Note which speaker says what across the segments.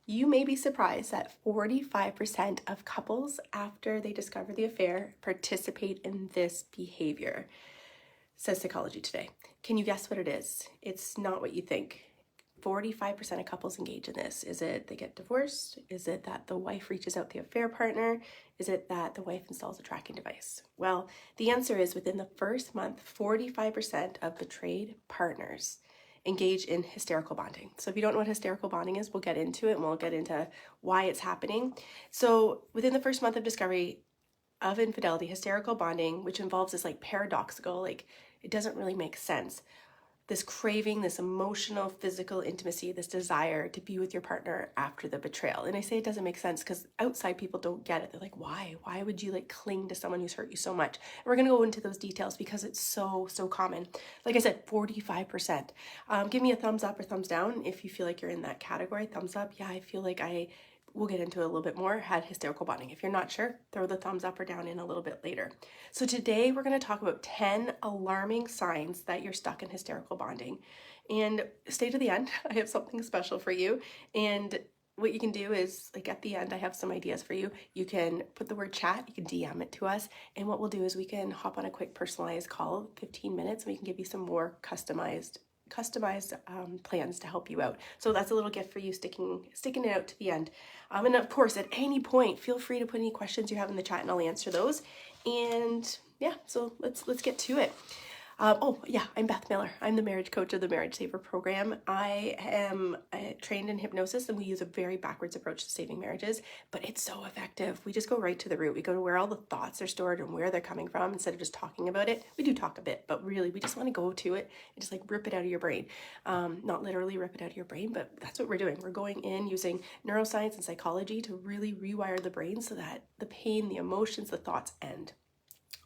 Speaker 1: You may be surprised that 45% of couples after they discover the affair participate in this behavior, says Psychology Today. Can you guess what it is? It's not what you think. 45% of couples engage in this. Is it they get divorced? Is it that the wife reaches out to the affair partner? Is it that the wife installs a tracking device? Well, the answer is within the first month, 45% of betrayed partners engage in hysterical bonding. So if you don't know what hysterical bonding is, we'll get into it and we'll get into why it's happening. So within the first month of discovery of infidelity, hysterical bonding, which involves this like paradoxical, like it doesn't really make sense, this craving, this emotional, physical intimacy, this desire to be with your partner after the betrayal. And I say it doesn't make sense because outside people don't get it. They're like, why? Why would you like cling to someone who's hurt you so much? And we're going to go into those details because it's so common. Like I said, 45%. Give me a thumbs up or thumbs down if you feel like you're in that category. Thumbs up. Yeah, I feel like we'll get into it a little bit more, had hysterical bonding. If you're not sure, throw the thumbs up or down in a little bit later. So today we're going to talk about 10 alarming signs that you're stuck in hysterical bonding. And stay to the end. I have something special for you. And what you can do is, like at the end, I have some ideas for you. You can put the word chat, you can DM it to us. And what we'll do is we can hop on a quick personalized call, 15 minutes, and we can give you some more customized plans to help you out. So that's a little gift for you, sticking it out to the end. And of course, at any point, feel free to put any questions you have in the chat and I'll answer those. And yeah, so let's get to it. I'm Beth Miller. I'm the marriage coach of the Marriage Saver program. I am trained in hypnosis and we use a very backwards approach to saving marriages, but it's so effective. We just go right to the root. We go to where all the thoughts are stored and where they're coming from instead of just talking about it. We do talk a bit, but really we just want to go to it and just like rip it out of your brain. Not literally rip it out of your brain, but that's what we're doing. We're going in using neuroscience and psychology to really rewire the brain so that the pain, the emotions, the thoughts end.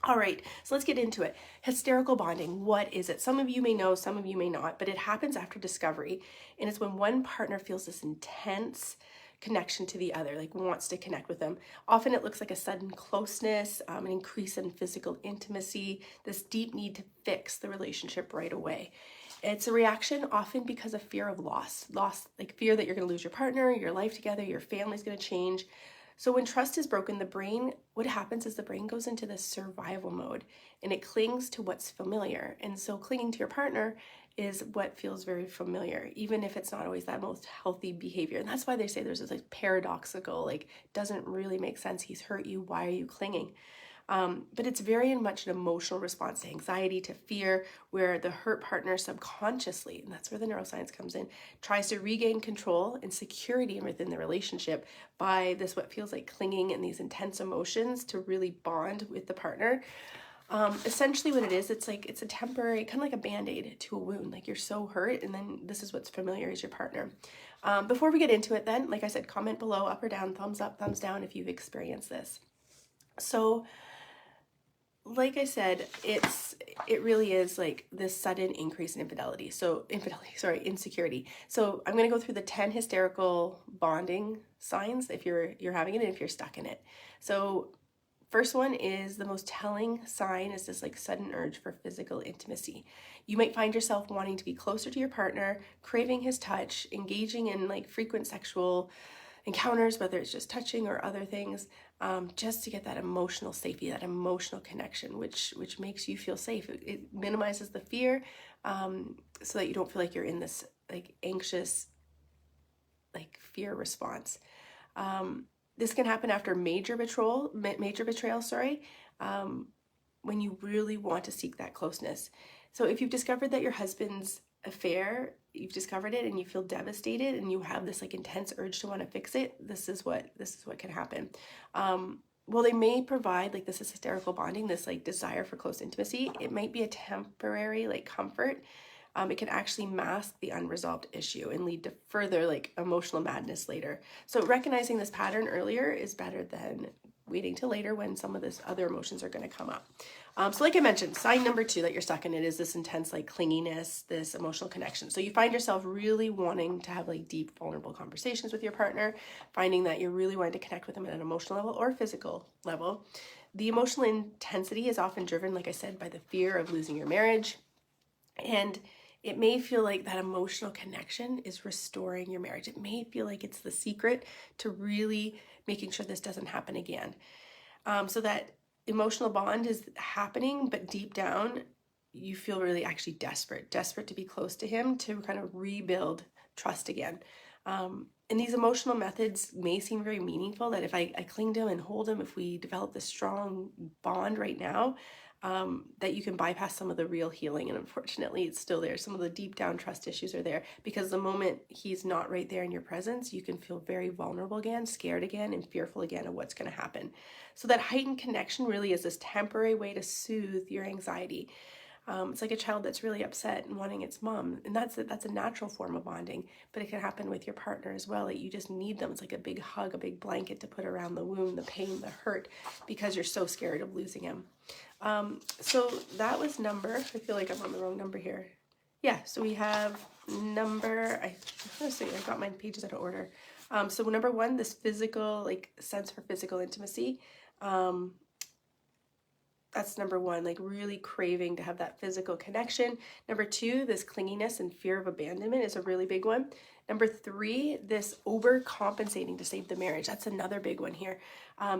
Speaker 1: All right, so let's get into it. Hysterical bonding, what is it? Some of you may know, some of you may not, but it happens after discovery. And it's when one partner feels this intense connection to the other, like wants to connect with them. Often it looks like a sudden closeness, an increase in physical intimacy, this deep need to fix the relationship right away. It's a reaction often because of fear of loss, like fear that you're going to lose your partner, your life together, your family's going to change. So when trust is broken, what happens is the brain goes into this survival mode and it clings to what's familiar. And so clinging to your partner is what feels very familiar, even if it's not always that most healthy behavior. And that's why they say there's this like paradoxical, like doesn't really make sense. He's hurt you. Why are you clinging? But it's very much an emotional response to anxiety, to fear, where the hurt partner subconsciously, and that's where the neuroscience comes in, tries to regain control and security within the relationship by this what feels like clinging and these intense emotions to really bond with the partner. Essentially what it is, it's a temporary, kind of like a Band-Aid to a wound. Like you're so hurt and then this is what's familiar is your partner. Before we get into it then, like I said, comment below, up or down, thumbs up, thumbs down if you've experienced this. So like I said, it really is like this sudden increase in insecurity. So I'm going to go through the 10 hysterical bonding signs if you're having it and if you're stuck in it. So first one is the most telling sign is this like sudden urge for physical intimacy. You might find yourself wanting to be closer to your partner, craving his touch, engaging in like frequent sexual encounters, whether it's just touching or other things, just to get that emotional safety, that emotional connection, which makes you feel safe. It minimizes the fear, so that you don't feel like you're in this like anxious, like fear response. This can happen after major betrayal, when you really want to seek that closeness. So if you've discovered that your husband's affair, you've discovered it and you feel devastated and you have this like intense urge to want to fix it, this is what can happen. Well, they may provide, like this is hysterical bonding, this like desire for close intimacy. It might be a temporary like comfort. It can actually mask the unresolved issue and lead to further like emotional madness later. So recognizing this pattern earlier is better than waiting till later when some of this other emotions are going to come up. So like I mentioned, sign number 2 that you're stuck in it is this intense like clinginess, this emotional connection. So you find yourself really wanting to have like deep, vulnerable conversations with your partner, finding that you're really wanting to connect with them at an emotional level or physical level. The emotional intensity is often driven, like I said, by the fear of losing your marriage. And It may feel like that emotional connection is restoring your marriage. It may feel like it's the secret to really making sure this doesn't happen again. So that emotional bond is happening, but deep down, you feel really actually desperate to be close to him, to kind of rebuild trust again. And these emotional methods may seem very meaningful, that if I cling to him and hold him, if we develop this strong bond right now, that you can bypass some of the real healing. And unfortunately, it's still there. Some of the deep down trust issues are there, because the moment he's not right there in your presence, you can feel very vulnerable again, scared again, and fearful again of what's going to happen. So that heightened connection really is this temporary way to soothe your anxiety. It's like a child that's really upset and wanting its mom, and that's a natural form of bonding, but it can happen with your partner as well. Like, you just need them. It's like a big hug, a big blanket to put around the wound, the pain, the hurt, because you're so scared of losing him. So that was number, I feel like I'm on the wrong number here. Yeah, so we have number, I got my pages out of order. So number 1, this physical, like, sense for physical intimacy. That's number 1, like really craving to have that physical connection. Number 2, this clinginess and fear of abandonment is a really big one. Number 3, this overcompensating to save the marriage. That's another big one here.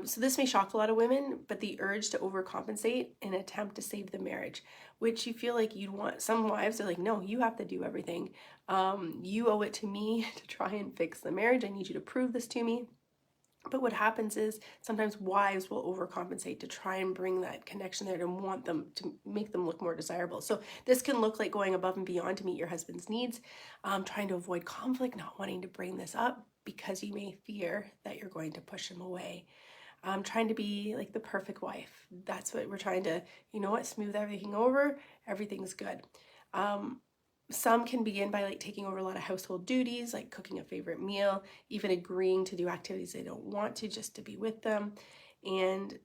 Speaker 1: So this may shock a lot of women, but the urge to overcompensate in an attempt to save the marriage, which you feel like you'd want. Some wives are like, no, you have to do everything. You owe it to me to try and fix the marriage. I need you to prove this to me. But what happens is sometimes wives will overcompensate to try and bring that connection there, to want them, to make them look more desirable. So this can look like going above and beyond to meet your husband's needs, trying to avoid conflict, not wanting to bring this up because you may fear that you're going to push him away. Trying to be like the perfect wife. That's what we're trying to, smooth everything over. Everything's good. Some can begin by like taking over a lot of household duties, like cooking a favorite meal, even agreeing to do activities they don't want to just to be with them. And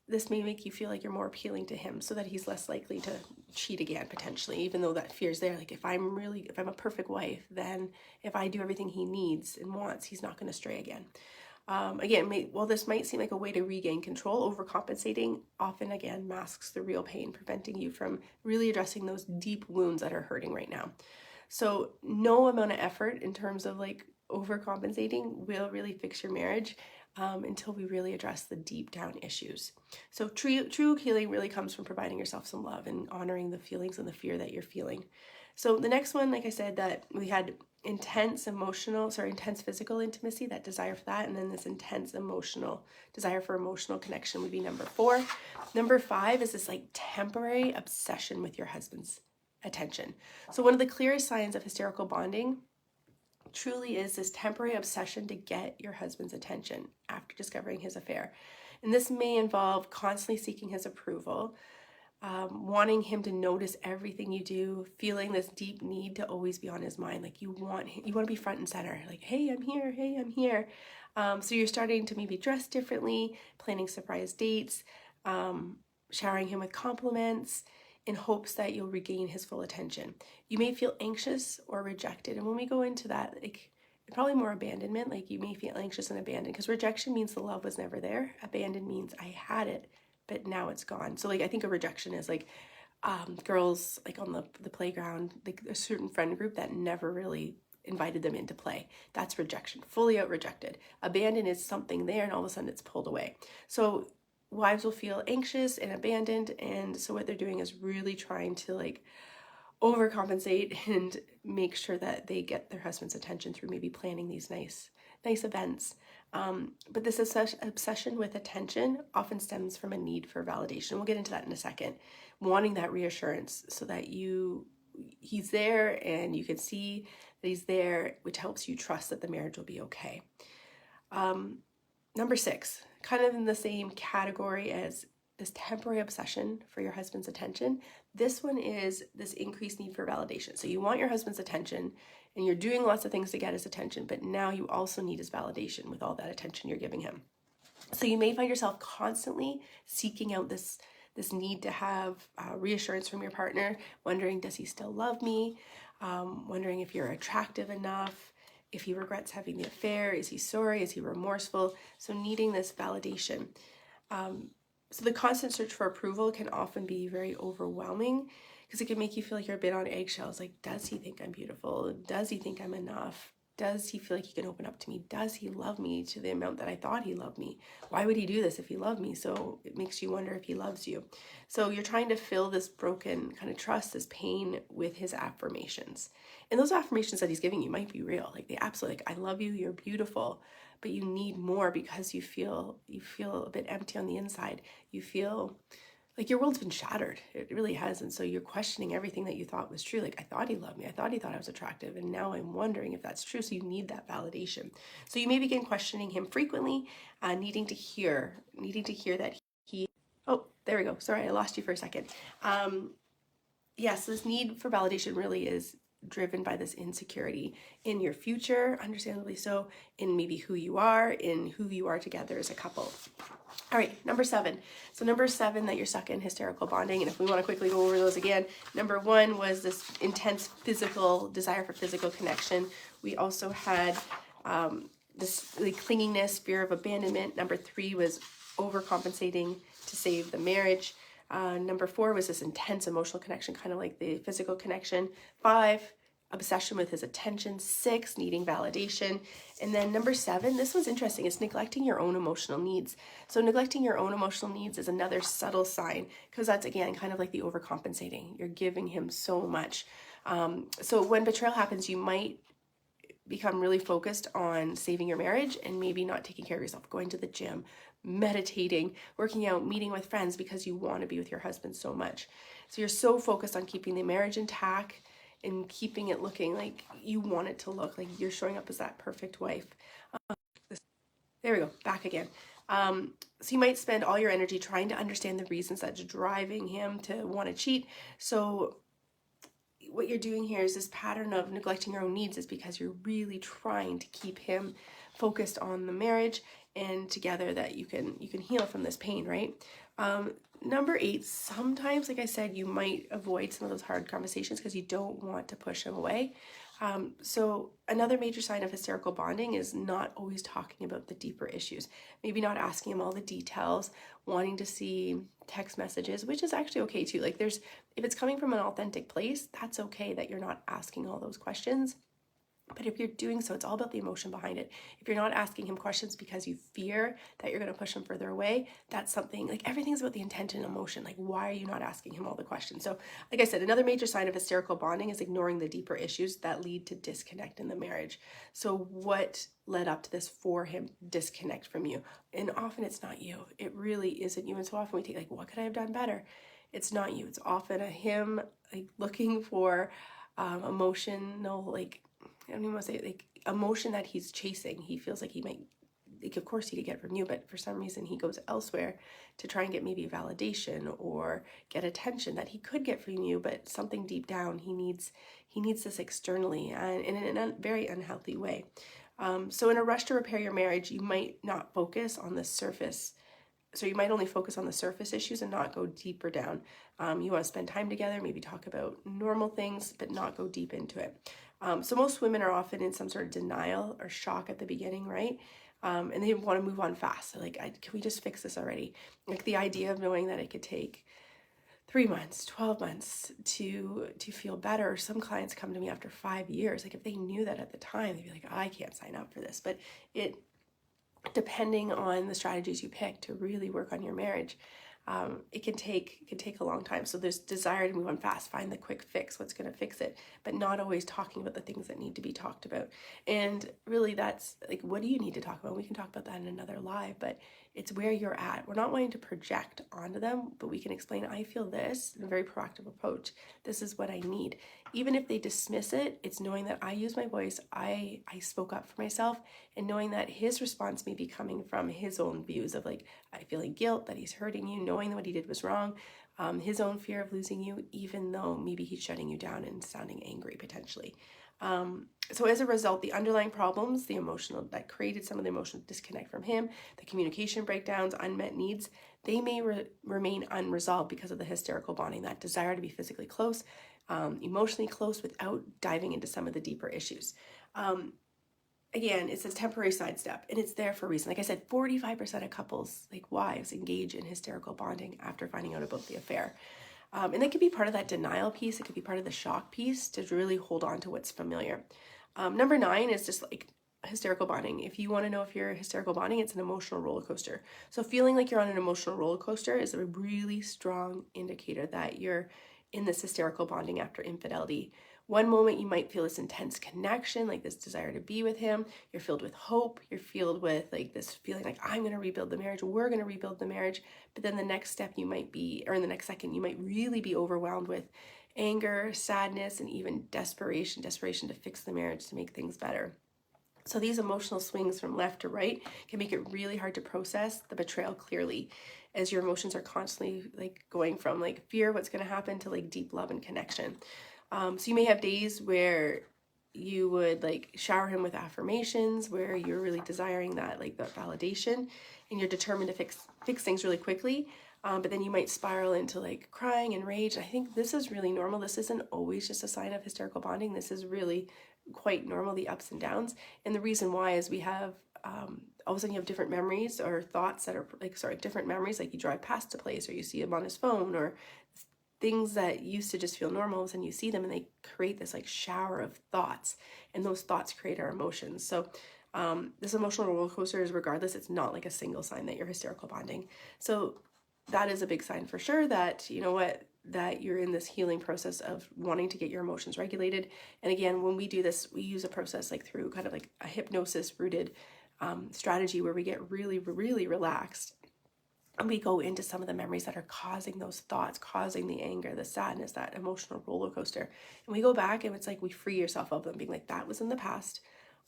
Speaker 1: this may make you feel like you're more appealing to him, so that he's less likely to cheat again, potentially, even though that fear's there. Like, if I'm a perfect wife, then if I do everything he needs and wants, he's not going to stray again. While this might seem like a way to regain control, overcompensating often, again, masks the real pain, preventing you from really addressing those deep wounds that are hurting right now. So no amount of effort in terms of like overcompensating will really fix your marriage until we really address the deep down issues. So true healing really comes from providing yourself some love and honoring the feelings and the fear that you're feeling. So the next one, like I said, that we had intense physical intimacy, that desire for that, and then this intense emotional desire for emotional connection would be number 4. Number 5 is this like temporary obsession with your husband's attention. So one of the clearest signs of hysterical bonding truly is this temporary obsession to get your husband's attention after discovering his affair. And this may involve constantly seeking his approval, wanting him to notice everything you do, feeling this deep need to always be on his mind. Like, you want to be front and center, like, hey, I'm here. So you're starting to maybe dress differently, planning surprise dates, showering him with compliments in hopes that you'll regain his full attention. You may feel anxious or rejected. And when we go into that, like, probably more abandonment, like you may feel anxious and abandoned, because rejection means the love was never there. Abandoned means I had it, but now it's gone. So like, I think a rejection is like girls like on the playground, like a certain friend group that never really invited them into play. That's rejection, fully out rejected. Abandoned is something there and all of a sudden it's pulled away. So wives will feel anxious and abandoned, and so what they're doing is really trying to like overcompensate and make sure that they get their husband's attention through maybe planning these nice events. But this obsession with attention often stems from a need for validation. We'll get into that in a second. Wanting that reassurance so that he's there and you can see that he's there, which helps you trust that the marriage will be okay. Number 6, kind of in the same category as this temporary obsession for your husband's attention. This one is this increased need for validation. So you want your husband's attention and you're doing lots of things to get his attention, but now you also need his validation with all that attention you're giving him. So you may find yourself constantly seeking out this need to have reassurance from your partner, wondering, does he still love me? Wondering if you're attractive enough, if he regrets having the affair, is he sorry, is he remorseful? So needing this validation. So the constant search for approval can often be very overwhelming, because it can make you feel like you're a bit on eggshells. Like, does he think I'm beautiful? Does he think I'm enough? Does he feel like he can open up to me? Does he love me to the amount that I thought he loved me? Why would he do this if he loved me? So it makes you wonder if he loves you. So you're trying to fill this broken kind of trust, this pain, with his affirmations. And those affirmations that he's giving you might be real. Like, they absolutely, like, I love you, you're beautiful, but you need more because you feel a bit empty on the inside. You feel like your world's been shattered. It really has. And so you're questioning everything that you thought was true. Like, I thought he loved me. I thought he thought I was attractive. And now I'm wondering if that's true. So you need that validation. So you may begin questioning him frequently, needing to hear that he, oh, there we go. Sorry, I lost you for a second. Yes, this need for validation really is driven by this insecurity in your future, understandably so, in maybe who you are together as a couple. All right, number 7. So number 7, that you're stuck in hysterical bonding. And if we want to quickly go over those again, number 1 was this intense physical desire for physical connection. We also had this clinginess, fear of abandonment. Number 3 was overcompensating to save the marriage. Number 4 was this intense emotional connection, kind of like the physical connection. 5, obsession with his attention. 6, needing validation. And then number 7, this one's interesting, is neglecting your own emotional needs. So neglecting your own emotional needs is another subtle sign, because that's, again, kind of like the overcompensating. You're giving him so much. So when betrayal happens, you might become really focused on saving your marriage and maybe not taking care of yourself, going to the gym, meditating, working out, meeting with friends because you want to be with your husband so much. So you're so focused on keeping the marriage intact and keeping it looking like you want it to look, like you're showing up as that perfect wife. There we go, back again. So you might spend all your energy trying to understand the reasons that's driving him to want to cheat. So what you're doing here is this pattern of neglecting your own needs is because you're really trying to keep him focused on the marriage and together, that you can heal from this pain, right? Number 8, sometimes, like I said, you might avoid some of those hard conversations because you don't want to push him away. So another major sign of hysterical bonding is not always talking about the deeper issues. Maybe not asking him all the details, wanting to see text messages, which is actually okay too. Like, if it's coming from an authentic place, that's okay that you're not asking all those questions. But if you're doing so, it's all about the emotion behind it. If you're not asking him questions because you fear that you're going to push him further away, that's something, like, everything's about the intent and emotion. Like, why are you not asking him all the questions? So, like I said, another major sign of hysterical bonding is ignoring the deeper issues that lead to disconnect in the marriage. So what led up to this for him disconnect from you? And often it's not you. It really isn't you. And so often we take, like, what could I have done better? It's not you. It's often a him, like, looking for emotional, like, I don't even want to say, like, emotion that he's chasing. He feels like he might, like, of course he could get from you, but for some reason he goes elsewhere to try and get maybe validation or get attention that he could get from you, but something deep down he needs this externally and in a very unhealthy way. So in a rush to repair your marriage, you might not focus on the surface. So you might only focus on the surface issues and not go deeper down. You want to spend time together, maybe talk about normal things, but not go deep into it. So most women are often in some sort of denial or shock at the beginning, right? And they want to move on fast. They're like, can we just fix this already? Like, the idea of knowing that it could take 3 months, 12 months to feel better. Some clients come to me after 5 years. Like, if they knew that at the time, they'd be like, I can't sign up for this. But depending on the strategies you pick to really work on your marriage, it can take a long time. So there's desire to move on fast, find the quick fix, what's going to fix it, but not always talking about the things that need to be talked about. And really, that's like, what do you need to talk about? We can talk about that in another live, but it's where you're at. We're not wanting to project onto them, but we can explain, I feel this in a very proactive approach. This is what I need. Even if they dismiss it, it's knowing that I use my voice, I spoke up for myself, and knowing that his response may be coming from his own views of, like, I feeling guilt that he's hurting you, knowing that what he did was wrong, his own fear of losing you, even though maybe he's shutting you down and sounding angry potentially. So as a result, the underlying problems, the emotional, that created some of the emotional disconnect from him, the communication breakdowns, unmet needs, they may remain unresolved because of the hysterical bonding, that desire to be physically close, emotionally close, without diving into some of the deeper issues. Again, it's a temporary sidestep, and it's there for a reason. Like I said, 45% of couples, like wives, engage in hysterical bonding after finding out about the affair. And that could be part of that denial piece. It could be part of the shock piece to really hold on to what's familiar. Number 9 is just like hysterical bonding. If you want to know if you're hysterical bonding, it's an emotional roller coaster. So feeling like you're on an emotional roller coaster is a really strong indicator that you're in this hysterical bonding after infidelity. One moment you might feel this intense connection, like this desire to be with him. You're filled with hope. You're filled with like this feeling like, I'm going to rebuild the marriage. We're going to rebuild the marriage. But then the next step you might be, or in the next second, you might really be overwhelmed with anger, sadness, and even desperation to fix the marriage, to make things better. So these emotional swings from left to right can make it really hard to process the betrayal clearly, as your emotions are constantly like going from like fear, what's going to happen, to like deep love and connection. So you may have days where you would like shower him with affirmations, where you're really desiring that like that validation, and you're determined to fix things really quickly. But then you might spiral into like crying and rage. And I think this is really normal. This isn't always just a sign of hysterical bonding. This is really quite normal, the ups and downs. And the reason why is we have all of a sudden you have different memories or thoughts that are like, different memories, like you drive past a place or you see him on his phone, or things that used to just feel normal, and you see them and they create this like shower of thoughts, and those thoughts create our emotions. So this emotional roller coaster is, regardless, it's not like a single sign that you're hysterical bonding. So that is a big sign for sure that, you know what, that you're in this healing process of wanting to get your emotions regulated. And again, when we do this, we use a process like through kind of like a hypnosis rooted strategy where we get really, really relaxed. And we go into some of the memories that are causing those thoughts, causing the anger, the sadness, that emotional roller coaster. And we go back and it's like we free yourself of them, being like, that was in the past.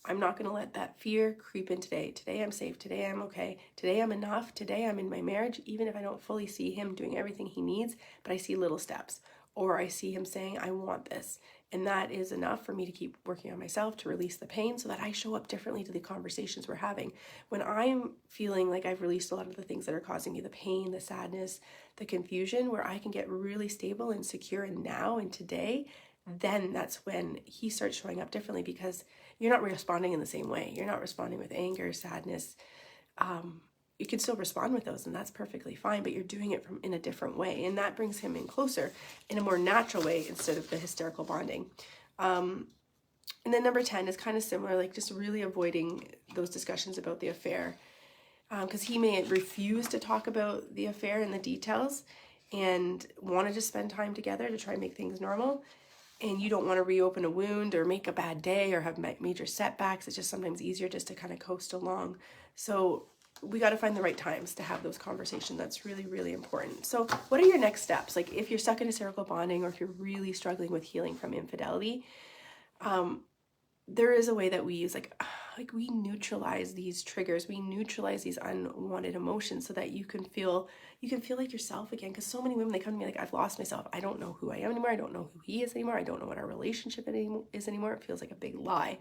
Speaker 1: I'm not going to let that fear creep in today. Today I'm safe. Today I'm okay. Today I'm enough. Today I'm in my marriage, even if I don't fully see him doing everything he needs, but I see little steps. Or I see him saying, I want this. And that is enough for me to keep working on myself, to release the pain, so that I show up differently to the conversations we're having. When I'm feeling like I've released a lot of the things that are causing me the pain, the sadness, the confusion, where I can get really stable and secure in now and today, then that's when he starts showing up differently, because you're not responding in the same way. You're not responding with anger, sadness. You can still respond with those, and that's perfectly fine, but you're doing it in a different way. And that brings him in closer in a more natural way instead of the hysterical bonding. And then number 10 is kind of similar, like just really avoiding those discussions about the affair. Because he may refuse to talk about the affair and the details and want to just spend time together to try and make things normal. And you don't want to reopen a wound or make a bad day or have major setbacks. It's just sometimes easier just to kind of coast along. So we got to find the right times to have those conversations. That's really, really important. So what are your next steps? Like if you're stuck in hysterical bonding, or if you're really struggling with healing from infidelity, there is a way that we use, like we neutralize these triggers, we neutralize these unwanted emotions, so that you can feel like yourself again. Because so many women, they come to me like, I've lost myself. I don't know who I am anymore. I don't know who he is anymore. I don't know what our relationship is anymore. It feels like a big lie.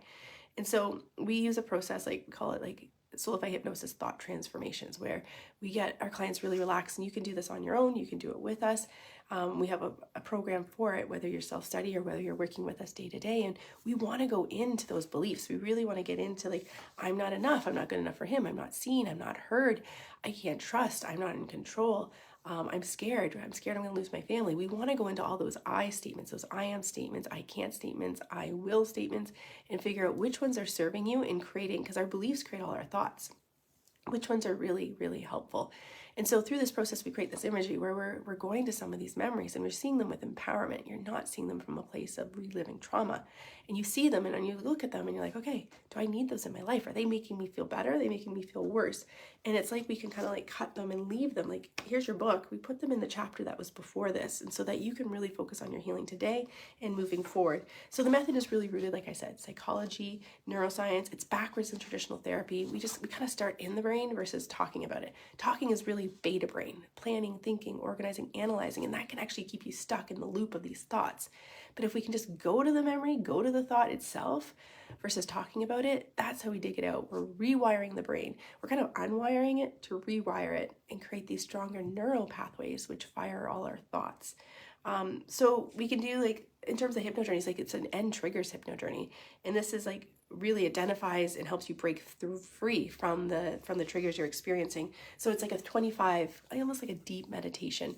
Speaker 1: And so we use a process, like we call it like Solidify Hypnosis Thought Transformations, where we get our clients really relaxed. And you can do this on your own. You can do it with us. We have a program for it, whether you're self-study or whether you're working with us day to day. And we want to go into those beliefs. We really want to get into like, I'm not enough. I'm not good enough for him. I'm not seen. I'm not heard. I can't trust. I'm not in control. I'm scared. I'm going to lose my family. We want to go into all those I statements, those I am statements, I can't statements, I will statements, and figure out which ones are serving you in creating, because our beliefs create all our thoughts, which ones are really, really helpful. And so through this process, we create this imagery where we're going to some of these memories and we're seeing them with empowerment. You're not seeing them from a place of reliving trauma. And you see them and you look at them and you're like, okay, do I need those in my life? Are they making me feel better? Are they making me feel worse? And it's like we can kind of like cut them and leave them. Like, here's your book. We put them in the chapter that was before this. And so that you can really focus on your healing today and moving forward. So the method is really rooted, like I said, psychology, neuroscience. It's backwards in traditional therapy. We kind of start in the brain versus talking about it. Talking is really beta brain, planning, thinking, organizing, analyzing, and that can actually keep you stuck in the loop of these thoughts. But if we can just go to the memory, go to the thought itself versus talking about it, that's how we dig it out. We're rewiring the brain. We're kind of unwiring it to rewire it and create these stronger neural pathways which fire all our thoughts. So we can do, like, in terms of hypno journeys, like it's an end triggers hypno journey. And this is like really identifies and helps you break through free from the triggers you're experiencing. So it's like a 25, almost like a deep meditation.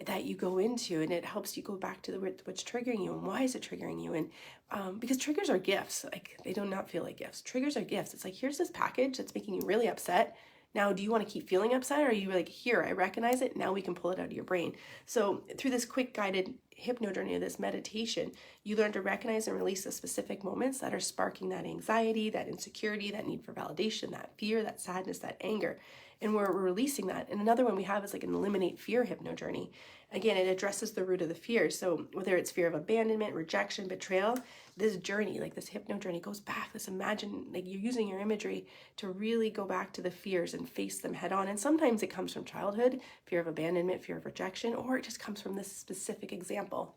Speaker 1: that you go into, and it helps you go back to what's triggering you and why is it triggering you. And because triggers are gifts, like they do not feel like gifts. Triggers are gifts. It's like, here's this package that's making you really upset. Now, do you want to keep feeling upset, or are you like, here, I recognize it, now we can pull it out of your brain? So through this quick guided hypno journey, this meditation, you learn to recognize and release the specific moments that are sparking that anxiety, that insecurity, that need for validation, that fear, that sadness, that anger. And we're releasing that. And another one we have is like an eliminate fear hypno journey. Again, it addresses the root of the fear. So whether it's fear of abandonment, rejection, betrayal, this journey, like this hypno journey, goes back. This imagine, like you're using your imagery to really go back to the fears and face them head on. And sometimes it comes from childhood, fear of abandonment, fear of rejection, or it just comes from this specific example.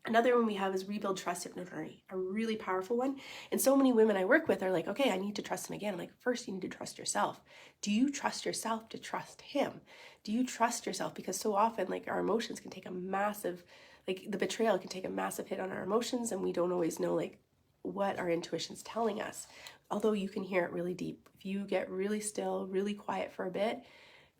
Speaker 1: Another one we have is rebuild trust hypno journey, a really powerful one. And so many women I work with are like, okay, I need to trust him again. I'm like, first you need to trust yourself. Do you trust yourself to trust him? Do you trust yourself? Because so often, like, our emotions can take a massive, like the betrayal can take a massive hit on our emotions, and we don't always know like what our intuition's telling us. Although you can hear it really deep. If you get really still, really quiet for a bit,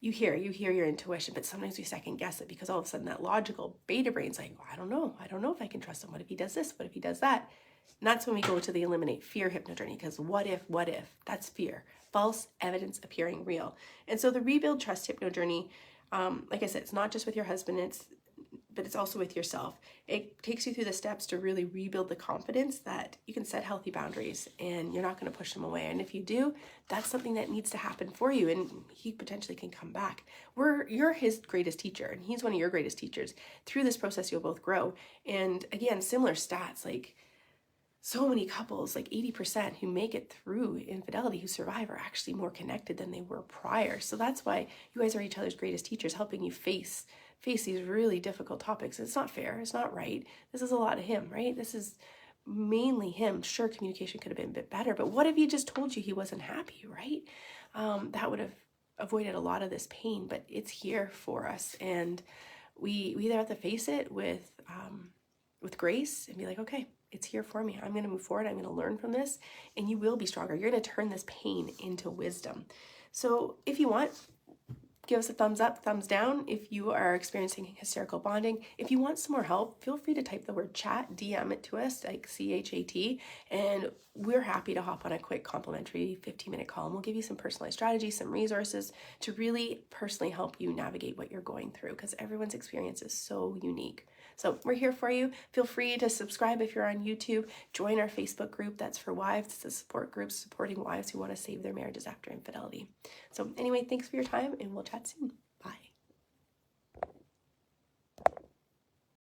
Speaker 1: you hear your intuition, but sometimes we second guess it because all of a sudden that logical beta brain's like, well, I don't know if I can trust him. What if he does this? What if he does that? And that's when we go to the eliminate fear hypno journey, because what if, that's fear, false evidence appearing real. And so the rebuild trust hypno journey, like I said, it's not just with your husband, but it's also with yourself. It takes you through the steps to really rebuild the confidence that you can set healthy boundaries and you're not going to push them away. And if you do, that's something that needs to happen for you, and he potentially can come back. You're his greatest teacher, and he's one of your greatest teachers. Through this process, you'll both grow. And again, similar stats, like so many couples, like 80% who make it through infidelity, who survive, are actually more connected than they were prior. So that's why you guys are each other's greatest teachers, helping you face these really difficult topics. It's not fair. It's not right. This is a lot of him, right? This is mainly him. Sure, communication could have been a bit better, but what if he just told you he wasn't happy, right? That would have avoided a lot of this pain, but it's here for us. And we either have to face it with grace and be like, okay, it's here for me. I'm going to move forward. I'm going to learn from this, and you will be stronger. You're going to turn this pain into wisdom. So if you want, give us a thumbs up, thumbs down if you are experiencing hysterical bonding. If you want some more help, feel free to type the word chat, DM it to us, like CHAT, and we're happy to hop on a quick complimentary 15-minute call, and we'll give you some personalized strategies, some resources to really personally help you navigate what you're going through, because everyone's experience is so unique. So we're here for you. Feel free to subscribe if you're on YouTube. Join our Facebook group that's for wives. It's a support group supporting wives who want to save their marriages after infidelity. So anyway, thanks for your time, and we'll chat soon.